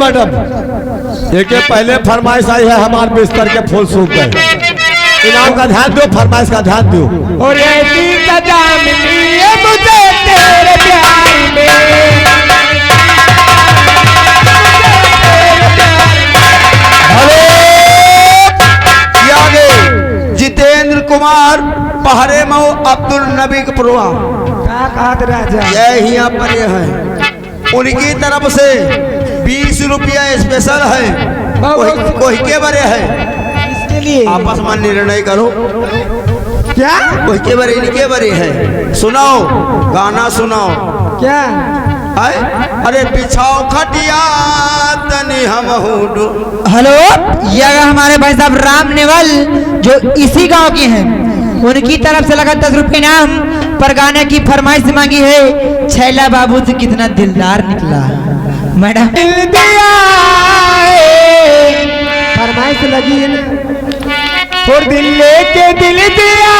Madam एक पहले फरमाइश आई है, हमारे बिस्तर के फूल सूख गए। इनाम का ध्यान दो, फरमाइश का ध्यान दो। और ऐसी सजा मिली है मुझे तेरे प्यार में। हेलो, आगे जितेंद्र कुमार पहरे मऊ अब्दुल नबी कपुरवा राजा ये यहाँ पर ये है, उनकी तरफ से 20 रुपया स्पेशल है। कोई के बारे है, इसके लिए आपस में निर्णय करो। क्या कोई के बारे इनके बारे है, सुनाओ गाना सुनाओ। क्या है? अरे पिछाओ खटिया तनी हम हेलो, ये हमारे भाई साहब राम नेवल जो इसी गांव के हैं, उनकी तरफ से लगा 10 रुपये इनाम पर गाने की फरमाइश मांगी है। छैला बाबू से कितना दिलदार निकला मैडम। दिल दिया फरमाइश लगी है ना, और दिल लेके दिल दिया